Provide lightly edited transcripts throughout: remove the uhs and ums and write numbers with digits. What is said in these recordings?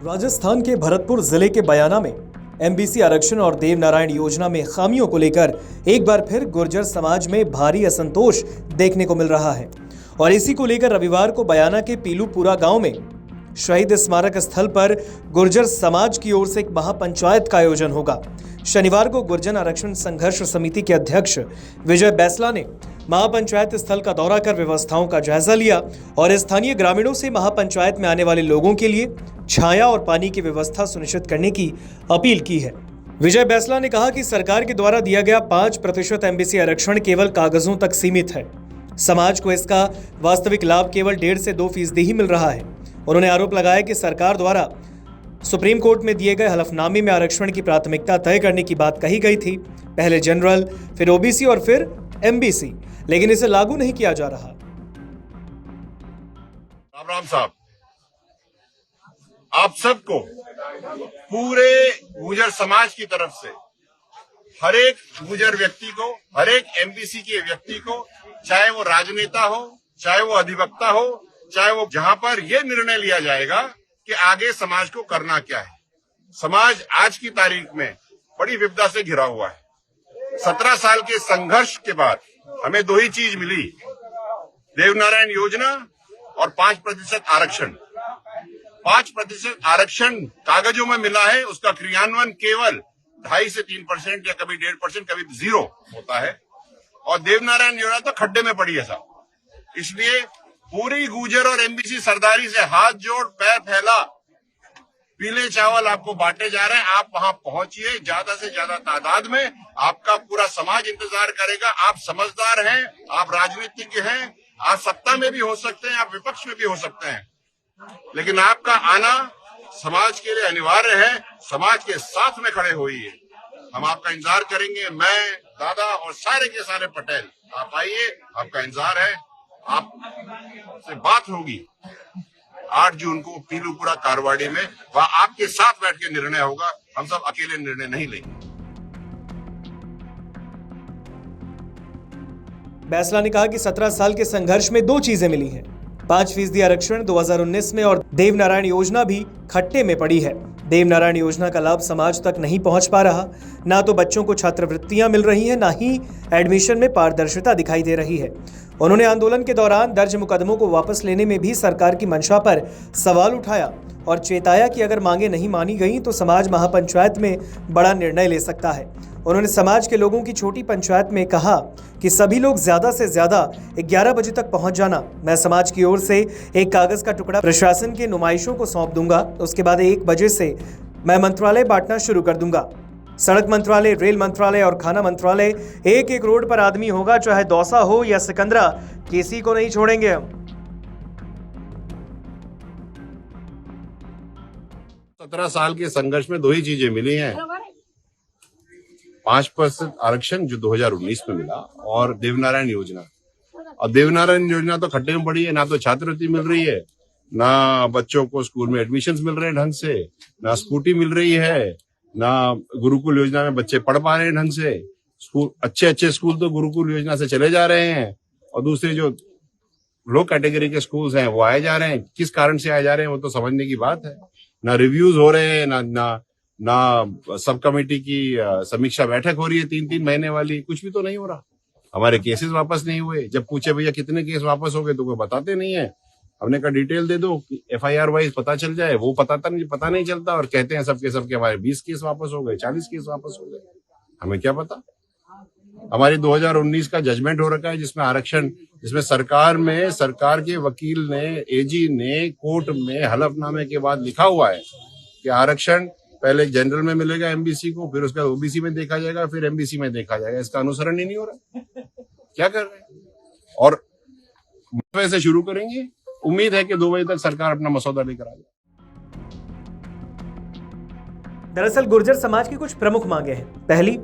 राजस्थान के भरतपुर जिले के बयाना में एमबीसी आरक्षण और देवनारायण योजना में खामियों को लेकर एक बार फिर गुर्जर समाज में भारी असंतोष देखने को मिल रहा है और इसी को लेकर रविवार को बयाना के पीलूपुरा गांव में शहीद स्मारक स्थल पर गुर्जर समाज की ओर से एक महापंचायत का आयोजन होगा। शनिवार को गुर्जर आरक्षण संघर्ष समिति के अध्यक्ष विजय बैसला ने महापंचायत स्थल का दौरा कर व्यवस्थाओं का जायजा लिया और स्थानीय ग्रामीणों से महापंचायत में आने वाले लोगों के लिए छाया और पानी की व्यवस्था सुनिश्चित करने की अपील की है। विजय बैसला ने कहा कि सरकार के द्वारा दिया गया 5% एमबीसी आरक्षण केवल कागजों तक सीमित है। समाज को इसका वास्तविक लाभ केवल 1.5 से 2% ही मिल रहा है। उन्होंने आरोप लगाया कि सरकार द्वारा सुप्रीम कोर्ट में दिए गए हलफनामे में आरक्षण की प्राथमिकता तय करने की बात कही गई थी, पहले जनरल, फिर ओबीसी और फिर एमबीसी, लेकिन इसे लागू नहीं किया जा रहा। राम साहब, आप सबको पूरे गुर्जर समाज की तरफ से हर एक गुर्जर व्यक्ति को, हर एक एमबीसी के व्यक्ति को, चाहे वो राजनेता हो, चाहे वो अधिवक्ता हो, चाहे वो जहां पर यह निर्णय लिया जाएगा कि आगे समाज को करना क्या है। समाज आज की तारीख में बड़ी विपदा से घिरा हुआ है। 17 साल के संघर्ष के बाद हमें 2 ही चीज मिली, देवनारायण योजना और 5% आरक्षण। 5% आरक्षण कागजों में मिला है, उसका क्रियान्वयन केवल 2.5 से 3% या कभी 1.5%, कभी 0 होता है। और देवनारायण योजना तो खड्डे में पड़ी है साहब। इसलिए पूरी गुर्जर और एमबीसी सरदारी से हाथ जोड़, पैर फैला, पीले चावल आपको बांटे जा रहे हैं। आप वहां पहुंचिए, ज्यादा से ज्यादा तादाद में। आपका पूरा समाज इंतजार करेगा। आप समझदार हैं, आप राजनीतिज्ञ हैं, आप सत्ता में भी हो सकते हैं, आप विपक्ष में भी हो सकते हैं, लेकिन आपका आना समाज के लिए अनिवार्य है। समाज के साथ में खड़े होइए, हम आपका इंतजार करेंगे। मैं, दादा और सारे के सारे पटेल, आप आइए, आपका इंतजार है। आप से बात होगी 8 जून को पीलूपुरा कारवाड़ी में, वहां आपके साथ बैठ के निर्णय होगा। हम सब अकेले निर्णय नहीं लेंगे। बैसला ने कहा कि 17 साल के संघर्ष में 2 चीजें मिली हैं, 5% आरक्षण 2019 में और देवनारायण योजना भी खट्टे में पड़ी है। देवनारायण योजना का लाभ समाज तक नहीं पहुंच पा रहा, ना तो बच्चों को छात्रवृत्तियां मिल रही हैं, ना ही एडमिशन में पारदर्शिता दिखाई दे रही है। उन्होंने आंदोलन के दौरान दर्ज मुकदमों को वापस लेने में भी सरकार की मंशा पर सवाल उठाया और चेताया कि अगर मांगे नहीं मानी गई तो समाज महापंचायत में बड़ा निर्णय ले सकता है। उन्होंने समाज के लोगों की छोटी पंचायत में कहा कि सभी लोग ज्यादा से ज्यादा 11 बजे तक पहुंच जाना। मैं समाज की ओर से एक कागज का टुकड़ा प्रशासन के नुमाइशों को सौंप दूंगा। उसके बाद 1 बजे से मैं मंत्रालय बांटना शुरू कर दूंगा। सड़क मंत्रालय, रेल मंत्रालय और खाना मंत्रालय, एक रोड पर आदमी होगा, चाहे दौसा हो या सिकंदरा, किसी को नहीं छोड़ेंगे हम। 17 साल के संघर्ष में 2 ही चीजें मिली हैं, 5% आरक्षण जो 2019 में मिला और देवनारायण योजना। और देवनारायण योजना तो खड्डे में पड़ी है, ना तो छात्रवृत्ति मिल रही है, ना बच्चों को स्कूल में एडमिशंस मिल रहे हैं ढंग से, ना स्कूटी मिल रही है, ना गुरुकुल योजना में बच्चे पढ़ पा रहे हैं ढंग से। स्कूल, अच्छे स्कूल तो गुरुकुल योजना से चले जा रहे हैं और दूसरे जो लो कैटेगरी के स्कूल्स हैं वो आए जा रहे हैं। किस कारण से आए जा रहे हैं वो तो समझने की बात है। ना रिव्यूज हो रहे हैं, ना सब कमेटी की समीक्षा बैठक हो रही है 3-3 महीने वाली, कुछ भी तो नहीं हो रहा। हमारे केसेस वापस नहीं हुए। जब पूछे भैया कितने केस वापस हो गए तो कोई बताते नहीं है। हमने कहा डिटेल दे दो, FIR वाइज पता चल जाए, वो पता नहीं चलता और कहते हैं सबके हमारे 20 केस वापस हो गए, 40 केस वापस हो गए। हमें क्या पता। हमारी 2019 का जजमेंट हो रखा है जिसमें आरक्षण, जिसमें सरकार के वकील ने, AG ने कोर्ट में हलफनामे के बाद लिखा हुआ है कि आरक्षण पहले जनरल में मिलेगा एमबीसी को, फिर उसका ओबीसी में देखा जाएगा, फिर एमबीसी में देखा जाएगा। इसका अनुसरण ही नहीं हो रहा। क्या कर रहे हैं? और वैसे शुरू करेंगे। उम्मीद है कि 2 बजे तक सरकार अपना मसौदा लेकर आ जाए। दरअसल गुर्जर समाज की कुछ प्रमुख मांगे हैं। पहली,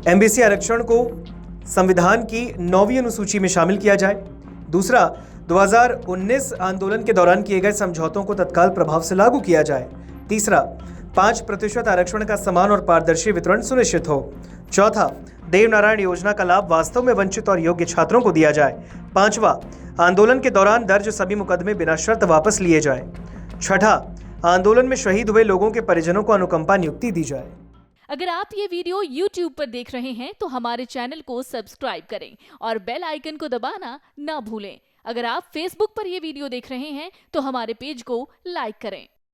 एमबीसी आरक्षण को संविधान की 9वीं अनुसूची में शामिल किया जाए। दूसरा, 2019 आंदोलन के दौरान किए गए समझौतों को तत्काल प्रभाव से लागू किया जाए। तीसरा, 5% आरक्षण का समान और पारदर्शी वितरण सुनिश्चित हो। चौथा, देवनारायण योजना का लाभ वास्तव में वंचित और योग्य छात्रों को दिया जाए। 5वां, आंदोलन के दौरान दर्ज सभी मुकदमे बिना शर्त वापस लिए जाए। छठा, आंदोलन में शहीद हुए लोगों के परिजनों को अनुकंपा नियुक्ति दी जाए। अगर आप ये वीडियो YouTube पर देख रहे हैं तो हमारे चैनल को सब्सक्राइब करें और बेल आइकन को दबाना ना भूलें। अगर आप Facebook पर ये वीडियो देख रहे हैं तो हमारे पेज को लाइक करें।